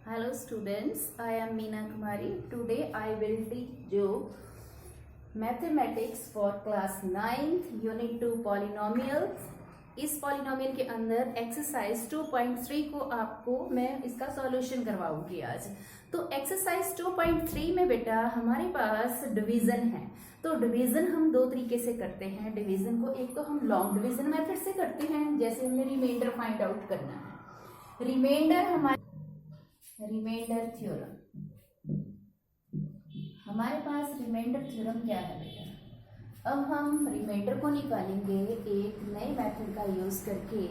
Hello students, I am Meena Kumari. Today I will teach you mathematics for class 9th unit 2 polynomials. इस polynomial के अंदर exercise 2.3 को आपको मैं इसका सॉल्यूशन करवाऊंगी आज। तो एक्सरसाइज 2.3 में बेटा हमारे पास डिवीजन है। तो डिवीजन हम दो तरीके से करते हैं। डिवीजन को एक तो हम लॉन्ग डिवीजन मेथड से करते हैं, जैसे हमने रिमाइंडर फाइंड आउट करना है। रिमाइंडर थ्योरम, हमारे पास रिमाइंडर थ्योरम क्या है बेटा? अब हम रिमाइंडर को निकालेंगे एक नए मेथड का यूज करके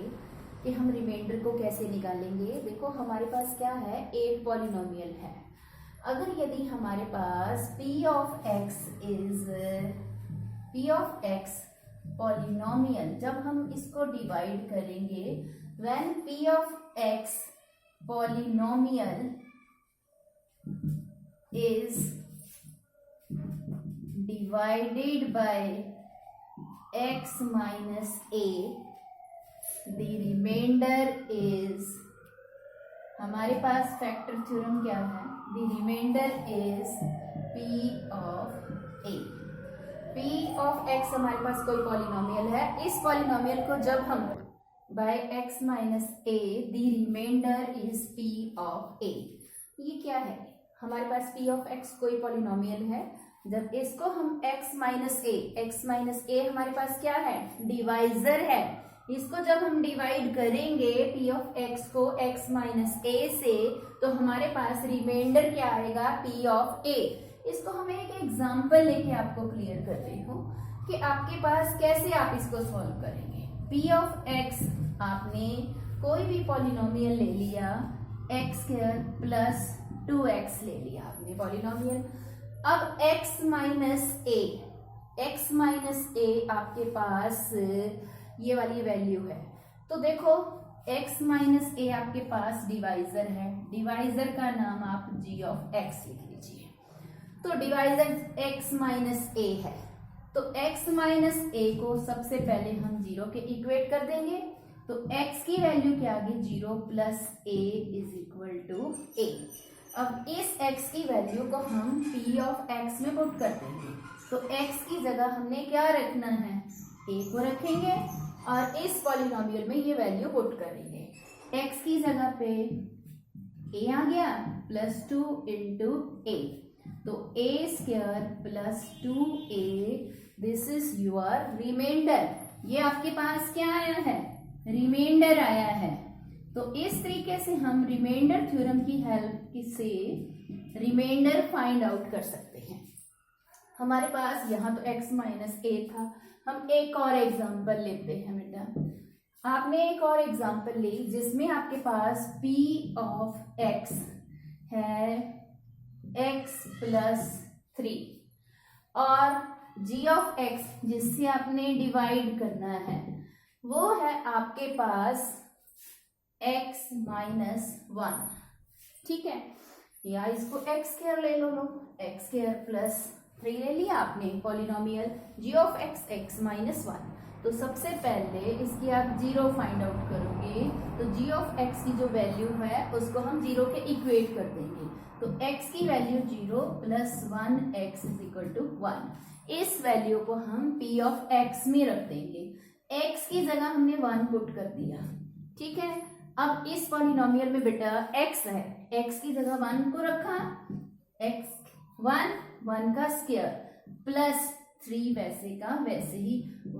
कि हम रिमाइंडर को कैसे निकालेंगे। देखो हमारे पास क्या है, एक पॉलिनोमियल है। अगर यदि हमारे पास p ऑफ x पॉलिनोमियल, जब हम इसको डिवाइड करेंगे, when p of x polynomial is divided by x minus a, the remainder is, हमारे पास फैक्टर थ्योरम क्या है, the remainder is p of a। p of x हमारे पास कोई पॉलिनोमियल है। इस पॉलिनोमियल को जब हम by x minus a, the remainder is p of a। ये क्या है, हमारे पास p of x कोई पॉलिनोमियल है। जब इसको हम x minus a हमारे पास क्या है, डिवाइजर है। इसको जब हम डिवाइड करेंगे p of x को x minus a से, तो हमारे पास रिमाइंडर क्या आएगा, p of a। इसको हम एक एग्जाम्पल लेके आपको क्लियर करती हूँ कि आपके पास कैसे आप इसको सॉल्व करेंगे। p of x, आपने कोई भी पॉलिनोमियल ले लिया, x स्क्वायर प्लस 2x ले लिया आपने पॉलिनोमियल। अब x माइनस a आपके पास ये वाली वैल्यू है। तो देखो x माइनस a आपके पास डिवाइजर है। डिवाइजर का नाम आप g of x लिख लीजिए। तो डिवाइजर x माइनस a है, तो x माइनस a को सबसे पहले हम जीरो के इक्वेट कर देंगे। तो x की वैल्यू क्या आ गई, 0 plus a is equal to a। अब इस x की वैल्यू को हम p ऑफ x में पुट कर देंगे। तो x की जगह हमने क्या रखना है, a को रखेंगे और इस पॉलिनोमियल में ये वैल्यू पुट करेंगे। x की जगह पे a आ गया प्लस 2 इंटू a, तो a square plus 2a, this is your reminder. ये आपके पास क्या आया है, रिमाइंडर आया है। तो इस तरीके से हम रिमाइंडर थ्योरम की हेल्प से रिमाइंडर फाइंड आउट कर सकते हैं। हमारे पास यहाँ तो x माइनस a था। हम एक और एग्जांपल लेते हैं बेटा। आपने एक और एग्जांपल ली जिसमें आपके पास p ऑफ x है x प्लस 3 और g ऑफ x जिससे आपने डिवाइड करना है वो है आपके पास x माइनस 1। ठीक है, या इसको x स्क्वायर ले लो, x स्क्वायर प्लस 3 ले लिया आपने polynomial g of x x minus 1। तो सबसे पहले इसकी आप जीरो फाइंड आउट करोगे, तो g ऑफ x की जो वैल्यू है उसको हम जीरो के इक्वेट कर देंगे। तो x की value 0 plus 1 x is equal to 1। इस वैल्यू को हम p ऑफ x में रख देंगे। x की जगह हमने 1 पुट कर दिया। ठीक है, अब इस पॉलिनोमियल में बेटा x है, x की जगह 1 को रखा, x 1 का स्क्वायर प्लस 3 वैसे का वैसे ही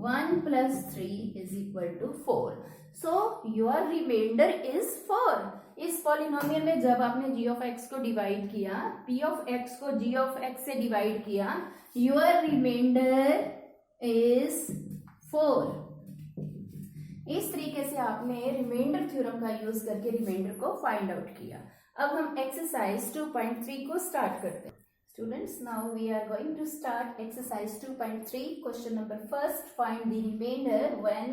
1 plus 3 is equal to 4। So your remainder is 4। इस पॉलिनोमियल में जब आपने g ऑफ x को डिवाइड किया, p ऑफ x को g ऑफ x से डिवाइड किया, योर रिमाइंडर इज 4। इस तरीके से आपने रिमाइंडर थ्योरम का यूज करके रिमाइंडर को फाइंड आउट किया। अब हम एक्सरसाइज 2.3 को स्टार्ट करते हैं। Students, now we are going to start exercise 2.3. Question number first, find the remainder when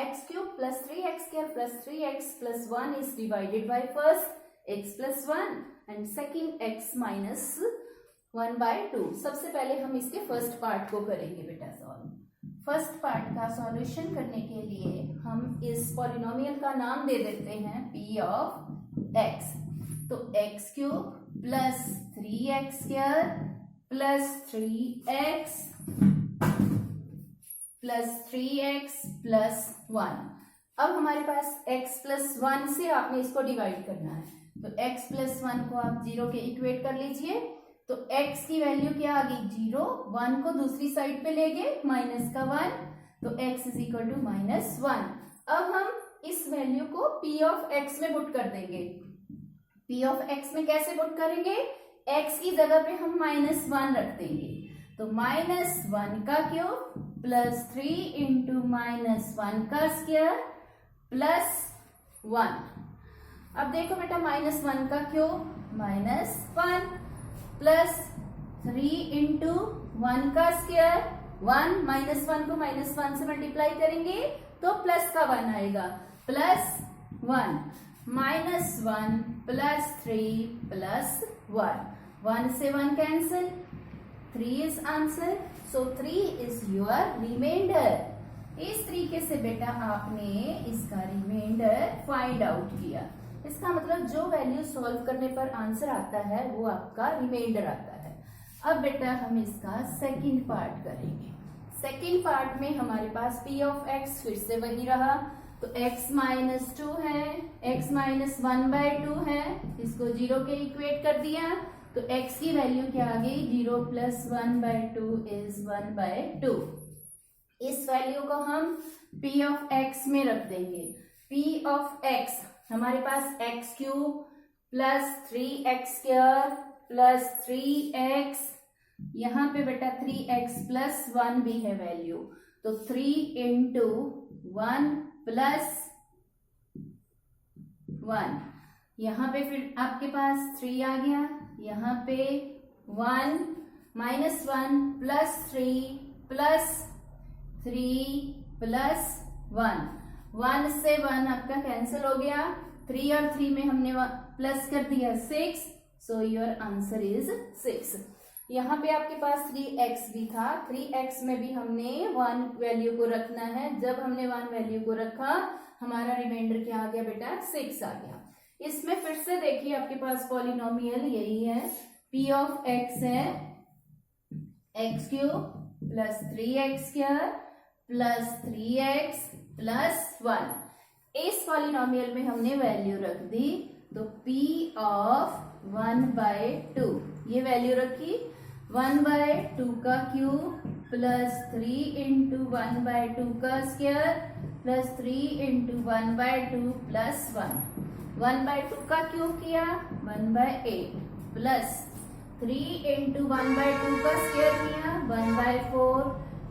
x cube plus 3x square plus 3x plus 1 is divided by first x plus 1 and second x minus 1 by 2. सबसे पहले हम इसके first part को करेंगे बेटा solve. First part का solution करने के लिए हम इस पॉलिनोमियल का नाम दे देते हैं p ऑफ x। तो x cube plus 3x square plus 3x plus 1। अब हमारे पास x प्लस 1 से आपने इसको डिवाइड करना है, तो x प्लस 1 को आप 0 के इक्वेट कर लीजिए। तो x की वैल्यू क्या आ गई 0, 1 को दूसरी साइड पे ले गए माइनस का 1, तो x इज इक्वल टू -1। अब हम इस वैल्यू को p ऑफ x में पुट कर देंगे। p ऑफ x में कैसे पुट करेंगे, x की जगह पे हम -1 रख देंगे, तो -1 का क्यूब प्लस 3 इंटू -1 का स्क्वायर प्लस 1। अब देखो बेटा -1 का क्यूब -1 प्लस 3 इंटू 1 का स्क्वायर 1, -1 को -1 से मल्टीप्लाई करेंगे तो प्लस का 1 आएगा, प्लस 1 -1 प्लस 3 प्लस 1 से 1 cancel, 3 is answer, so 3 is your remainder. इस तरीके से बेटा आपने इसका रिमाइंडर फाइंड आउट किया। इसका मतलब जो वैल्यू सॉल्व करने पर आंसर आता है वो आपका रिमाइंडर आता है। अब बेटा हम इसका सेकंड पार्ट करेंगे। सेकंड पार्ट में हमारे पास p ऑफ x फिर से वही रहा, तो x -2 है, x -1/2 है, इसको 0 के इक्वेट कर दिया, तो x की वैल्यू क्या आ गई 0 प्लस 1/2 इज 1/2। इस वैल्यू को हम p ऑफ x में रख देंगे। p ऑफ x हमारे पास x cube plus 3x square plus 3x, यहाँ पे बेटा 3x प्लस 1 भी है वैल्यू, तो 3 इंटू 1 प्लस 1, यहाँ पे फिर आपके पास 3 आ गया, यहाँ पे 1 -1 प्लस 3 प्लस 3 प्लस 1 से 1 आपका कैंसिल हो गया, 3 और 3 में हमने प्लस कर दिया 6, सो योर आंसर इज 6। यहाँ पे आपके पास 3x भी था, 3x में भी हमने 1 वैल्यू को रखना है। जब हमने 1 वैल्यू को रखा हमारा रिमाइंडर क्या आ गया बेटा 6 आ गया। इसमें फिर से देखिए आपके पास पॉलिनोमियल यही है, p ऑफ x है x cube plus 3x square plus 3x plus 1। इस पॉलिनोमियल में हमने वैल्यू रख दी, तो p ऑफ 1/2 ये वैल्यू रखी, 1/2 का क्यूब प्लस 3 इंटू 1/2 का स्क्वायर प्लस 3 इंटू 1/2 प्लस 1/2 का क्यूब किया 1/8 प्लस 3 इंटू 1/2 का स्क्वायर किया 1/4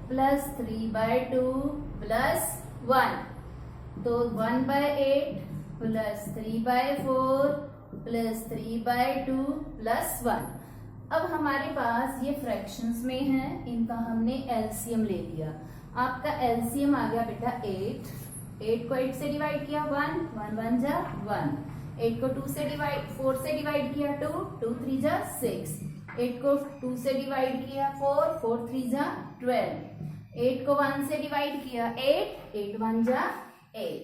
प्लस 3/2 प्लस 1, तो 1/8 प्लस 3/4 प्लस 3/2 प्लस 1। अब हमारे पास ये फ्रैक्शंस में है, इनका हमने एलसीएम ले लिया। आपका एलसीएम आ गया बेटा 8 को 8 से डिवाइड किया 1 1 जा 1, 8 को 2 से डिवाइड 4 से डिवाइड किया 2 3 जा 6, 8 को 2 से डिवाइड किया 4 3 जा 12, 8 को 1 से डिवाइड किया 8 1 जा 8।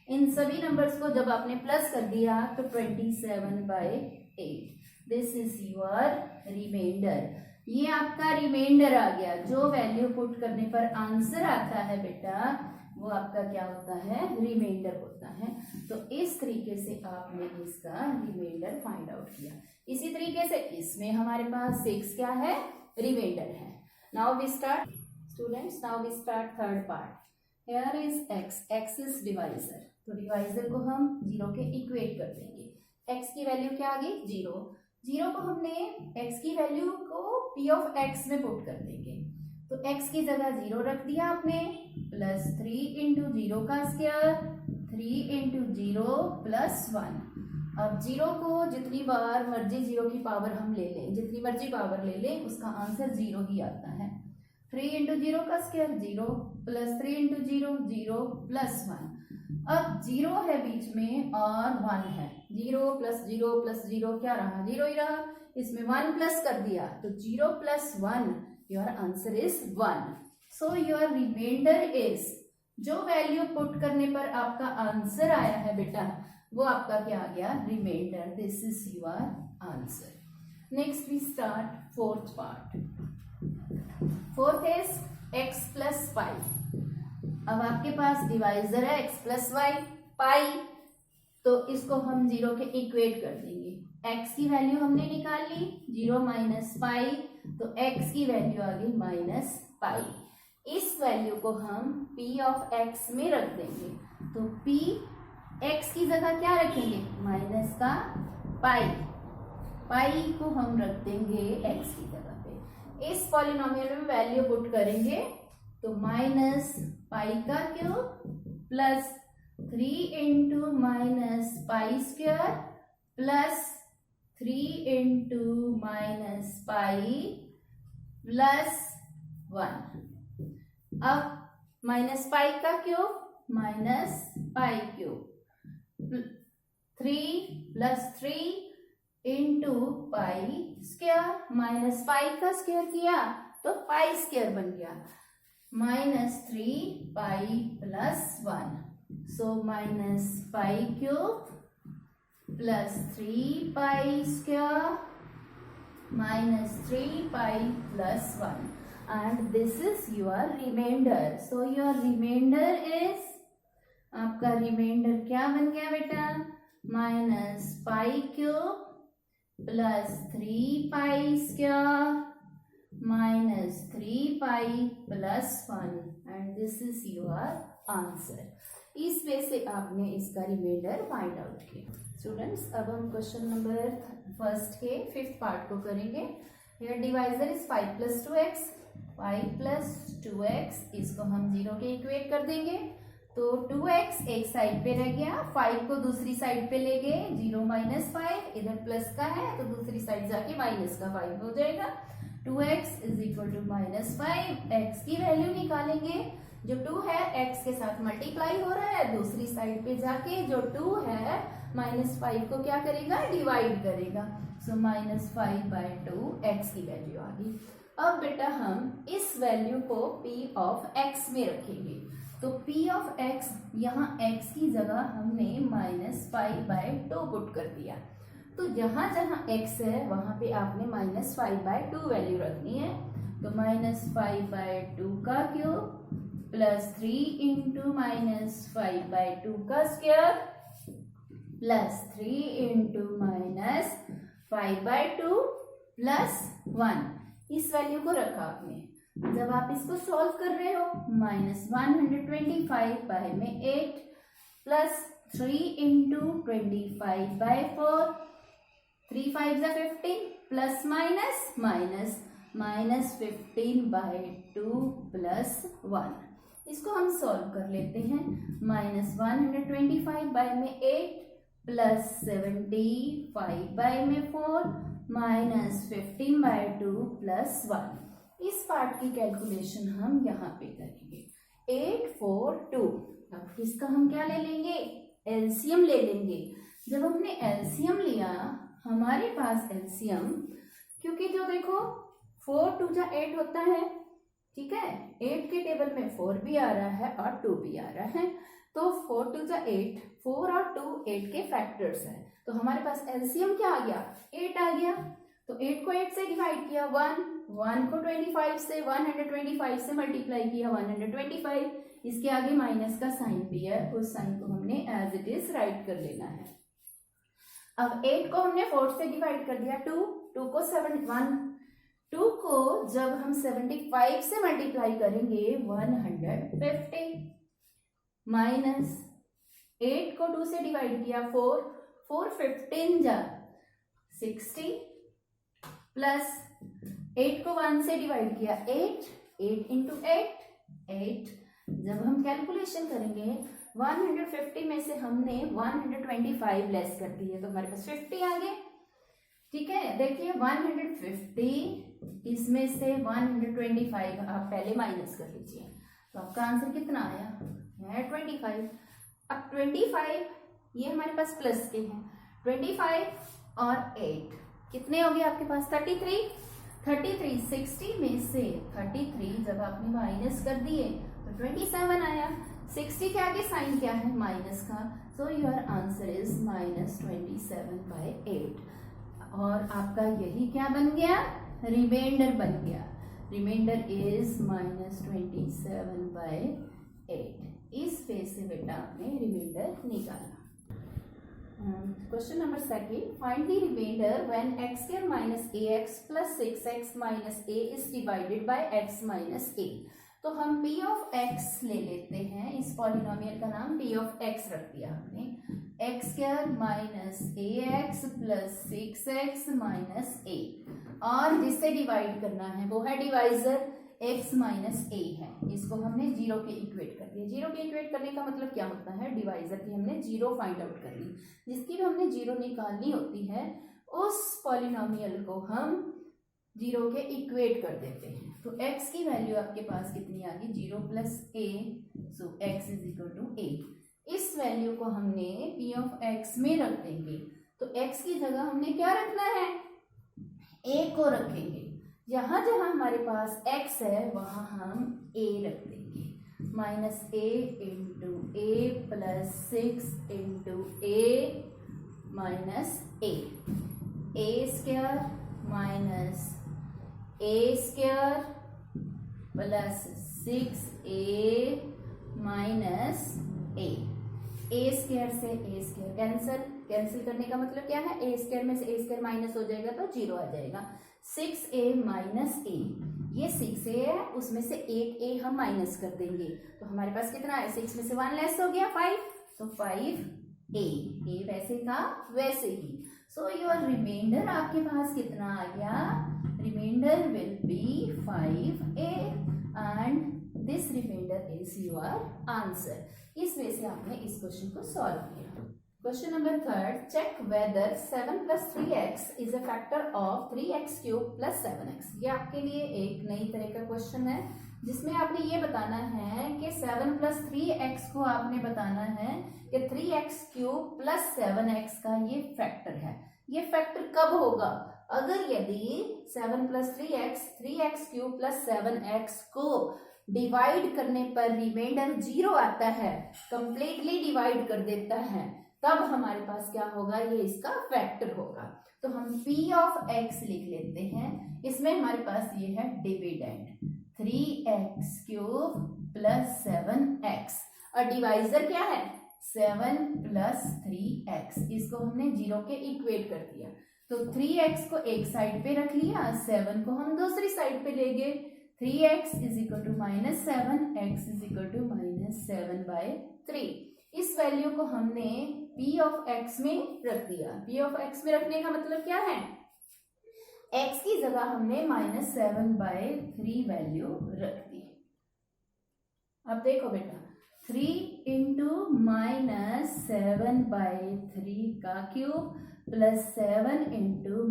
इन सभी नंबर्स को जब आपने प्लस कर दिया तो 27/8, दिस इज योर रिमाइंडर। ये आपका रिमाइंडर आ गया। जो वैल्यू पुट करने पर आंसर आता है बेटा वो आपका क्या होता है रिमाइंडर होता है। तो इस तरीके से आपने इसका रिमाइंडर फाइंड आउट किया। इसी तरीके से इसमें हमारे पास 6 क्या है रिमाइंडर है। Now we start students, now we start third part. Here is x is divisor, तो डिवाइजर को हम 0 के इक्वेट कर देंगे। x की वैल्यू क्या आ गई 0 को हमने x की वैल्यू को p ऑफ x में पुट कर देंगे, तो x की जगह 0 रख दिया आपने, प्लस 3 इंटू 0 का स्क्वायर 3 इंटू 0 प्लस 1। अब 0 को जितनी बार मर्जी 0 की पावर हम ले लें, जितनी मर्जी पावर ले लें उसका आंसर 0 ही आता है। 3 इंटू 0 का स्क्वायर 0 प्लस 3 इंटू 0 प्लस 1। अब 0 है बीच में और 1 है, 0 प्लस 0 क्या रहा 0 ही रहा, इसमें 1 प्लस कर दिया तो 0 plus 1 your answer is 1। So your remainder is, जो वैल्यू पुट करने पर आपका आंसर आया है बेटा वो आपका क्या आ गया, remainder. This is your answer. Next we start fourth part. Fourth is x plus pi. अब आपके पास डिवाइजर है एक्स प्लस वाई पाई, तो इसको हम 0 के इक्वेट कर देंगे. x की वैल्यू हमने निकाल ली 0 माइनस पाई, तो x की वैल्यू आ गई माइनस पाई. इस वैल्यू को हम p ऑफ x में रख देंगे. तो p x की जगह क्या रखेंगे, माइनस का पाई. पाई को हम रख देंगे x की जगह पे. इस पॉलिनोमियल में वैल्यू पुट करेंगे तो माइनस पाई का cube plus 3 into minus pi square plus 3 into minus pi plus 1. अब माइनस पाई का cube minus pi cube 3 plus 3 into pi square minus pi का स्क्वायर किया तो पाई स्क्वायर बन गया minus 3 pi plus 1. So minus pi cube plus 3 pi square minus 3 pi plus 1 and this is your remainder. So your remainder is, आपका remainder क्या बन गया बेटा, minus pi cube plus 3 pi square minus 3 pi plus 1 and this is your answer. इस way से आपने इसका reminder find out किया. स्टूडेंट्स, अब हम क्वेश्चन नंबर फर्स्ट के फिफ्थ पार्ट को करेंगे. Here divisor is 5 plus 2x. 5 plus 2x इसको हम 0 के इक्वेट कर देंगे. तो 2x एक साइड पे रह गया, 5 को दूसरी साइड पे ले गए. 0 माइनस 5 इधर प्लस का है तो दूसरी साइड जाके माइनस का 5 हो जाएगा. 2x is equal to minus 5. x की वैल्यू निकालेंगे. जो 2 है x के साथ मल्टीप्लाई हो रहा है, दूसरी साइड पे जाके जो 2 है माइनस 5 को क्या करेगा, डिवाइड करेगा. सो माइनस 5 बाय 2 x की वैल्यू आ गई. अब बेटा हम इस वैल्यू को p ऑफ x में रखेंगे. तो p ऑफ x, यहाँ x की जगह हमने माइनस 5 बाय 2 पुट कर दिया. तो जहां जहां x है वहां पे आपने माइनस 5 बाय 2 वैल्यू रखनी है. तो माइनस 5 बाय 2 का cube plus 3 into minus 5 by 2 का square plus 3 into minus 5 by 2 plus 1. इस वैल्यू को रखा आपने. जब आप इसको सॉल्व कर रहे हो, माइनस 125 बाय में 8 प्लस 3 इंटू 25 बाय 4, 3 5 जा 15 plus minus minus minus 15 by 2 plus 1. इसको हम सॉल्व कर लेते हैं. माइनस 125 बाय में 8 प्लस 75 बाय में 4 माइनस 15 बाय 2 प्लस 1. इस पार्ट की कैलकुलेशन हम यहाँ पे करेंगे. 8 4 2. अब इसका हम क्या ले लेंगे, एलसीएम ले लेंगे. जब हमने एलसीएम लिया, हमारे पास एलसीएम, क्योंकि जो देखो 4 2 जा 8 होता है, ठीक है. 8 के टेबल में 4 भी आ रहा है और 2 भी आ रहा है. तो 4 2 जा 8, 4 और 2 8 के फैक्टर्स हैं. तो हमारे पास एलसीएम क्या आ गया, 8 आ गया. तो 8 को 8 से डिवाइड किया 1 को 25 से 125 से मल्टीप्लाई किया 125. इसके आगे माइनस का साइन भी है, उस साइन को हमने एज इट इज राइट कर लेना है. अब 8 को हमने 4 से डिवाइड कर दिया 2 को 2 को जब हम 75 से मल्टीप्लाई करेंगे 150 माइनस 8 को 2 से डिवाइड किया 4 15 जा 60 प्लस 8 को 1 से डिवाइड किया 8 इंटू 8. जब हम कैलकुलेशन करेंगे 150 में से हमने 125 लेस कर दी है तो हमारे पास 50 आ गए. ठीक है, देखिए 150 इसमें से 125 आप पहले माइनस कर लीजिए तो आपका आंसर कितना आया है 25. अब 25 ये हमारे पास प्लस के हैं. 25 और 8 कितने हो गए आपके पास 33. 60 में से 33 जब आपने माइनस कर दिए तो 27 आया. 60 के आगे साइन क्या है, माइनस का. सो योर आंसर इज -27/8 और आपका यही क्या बन गया, रिमाइंडर बन गया। Remainder is -27/8। इस वे से बेटा आपने रिमाइंडर निकाला। Question number second, find the remainder when x² - ax + 6x - a is divided by x - a। तो हम p ऑफ x ले लेते हैं, इस पॉलिनोमियल का नाम p ऑफ x रख दिया हमने। x² - ax + 6x - a और जिससे डिवाइड करना है वो है डिवाइजर x - a है। इसको हमने जीरो के इक्वेट कर दिया। जीरो के इक्वेट करने का मतलब क्या होता है, डिवाइजर की हमने जीरो फाइंड आउट कर ली। जिसकी भी हमने जीरो निकालनी होती है उस पॉलिनोमियल को हम जीरो के इक्वेट कर देते हैं। तो x की वैल्यू आपके पास कितनी आ गई, 0 + a, सो x = a। इस वैल्यू को हमने p ऑफ x में रख देंगे। तो x की जगह हमने क्या रखना है, a को रखेंगे। जहां जहां हमारे पास x है वहां हम a रख देंगे। -a × a + 6 × a - a, a² - a² + 6a - a। a² से a² कैंसिल करने का मतलब क्या है, a² में से a² माइनस हो जाएगा तो 0 आ जाएगा। 6a - a, ये 6a है, उसमें से एक a हम माइनस कर देंगे तो हमारे पास कितना है, 6 में से 1 लेस हो गया 5, तो 5a। वैसे का वैसे ही। सो योर रिमाइंडर आपके पास कितना आ गया, remainder will be 5a and this remainder is your answer. इस वे से आपने इस क्वेश्चन को सॉल्व किया। Question number third, check whether 7 + 3x is a factor of 3x³ + 7x। ये आपके लिए एक नई तरह का क्वेश्चन है जिसमें आपने ये बताना है कि 7 + 3x को आपने बताना है कि 3x³ + 7x का ये फैक्टर है। ये फैक्टर कब होगा, अगर यदि 7 + 3x 3x³ + 7x को डिवाइड करने पर रिमाइंडर 0 आता है, कंप्लीटली डिवाइड कर देता है, तब हमारे पास क्या होगा, ये इसका फैक्टर होगा। तो हम p ऑफ x लिख लेते हैं। इसमें हमारे पास ये है डिविडेंड 3x³ + 7x और डिवाइजर क्या है 7 + 3x। इसको हमने 0 के इक्वेट कर दिया। तो 3x को एक साइड पे रख लिया, 7 को हम दूसरी साइड पे ले गए। 3x = -7, x = -7/3। इस वैल्यू को हमने p ऑफ x में रख दिया। p ऑफ x में रखने का मतलब क्या है, x की जगह हमने -7/3 वैल्यू रख दी। अब देखो बेटा, 3 × -7/3 का क्यूब + 7 ×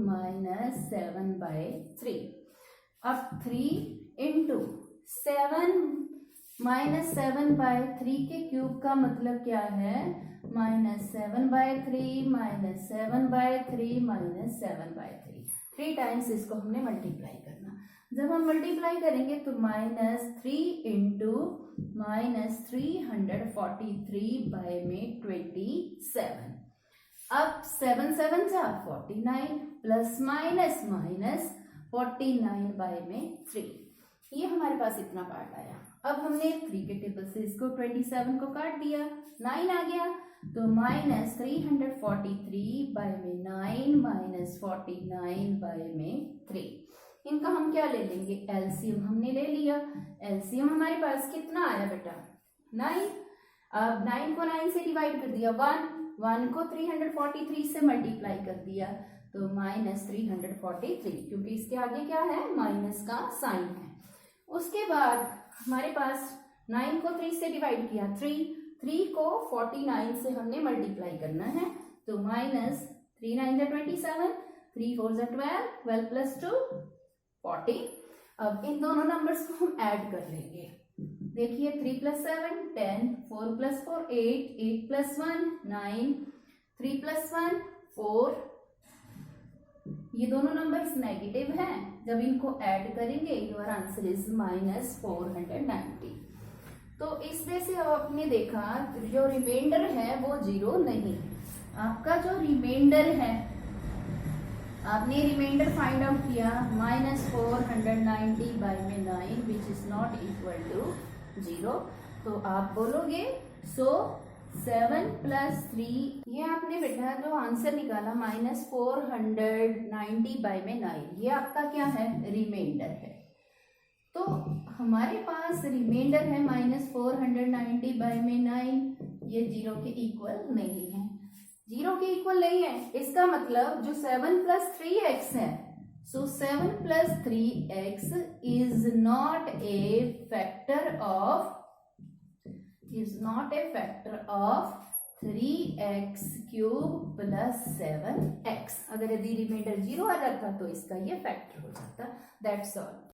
-7/3। अब 3 × 7 -7/3 के क्यूब का मतलब क्या है, -7/3 -7/3 -7/3। 3 टाइम्स इसको हमने मल्टीप्लाई करना। जब हम मल्टीप्लाई करेंगे तो -3 × -343/27। अब 7 7 जा 49 ± -49/3। ये हमारे पास इतना पार्ट आया। अब हमने 3 के टेबल से इसको 27 को काट दिया, 9 आ गया, तो -343/9 -49/3। इनका हम क्या ले लेंगे, एलसीएम हमने ले लिया। एलसीएम हमारे पास कितना आया बेटा 9। अब 9 को 9 से डिवाइड कर दिया 1 को 343 से मल्टीप्लाई कर दिया, तो -343, क्योंकि इसके आगे क्या है, माइनस का साइन है। उसके बाद हमारे पास 9 को 3 से डिवाइड किया 3 को 49 से हमने मल्टीप्लाई करना है, तो -3 9 27, 3 4 12, 12 + 2 40। अब इन दोनों नंबर्स को हम ऐड कर लेंगे। देखिए 3 + 7 10, 4 + 4 8, 8 + 1 9, 3 + 1 4। ये दोनों नंबर्स नेगेटिव हैं, जब इनको ऐड करेंगे योर आंसर इज -490। तो इसमें से आपने देखा जो रिमाइंडर है वो 0 नहीं है। आपका जो रिमाइंडर है, आपने रिमाइंडर फाइंड आउट किया -490/9 which is not equal to 0। तो आप बोलोगे सो 7 + 3, ये आपने बेटा जो आंसर निकाला -490/9, ये आपका क्या है, रिमाइंडर है। तो हमारे पास रिमाइंडर है -490/9, ये 0 के इक्वल नहीं है। 0 के इक्वल नहीं है, इसका मतलब जो 7 + 3x है, सो 7 + 3x is not a factor of 3x³ + 7x। अगर यदि रिमाइंडर 0 आ जाता तो इसका ये फैक्टर हो जाता। That's all.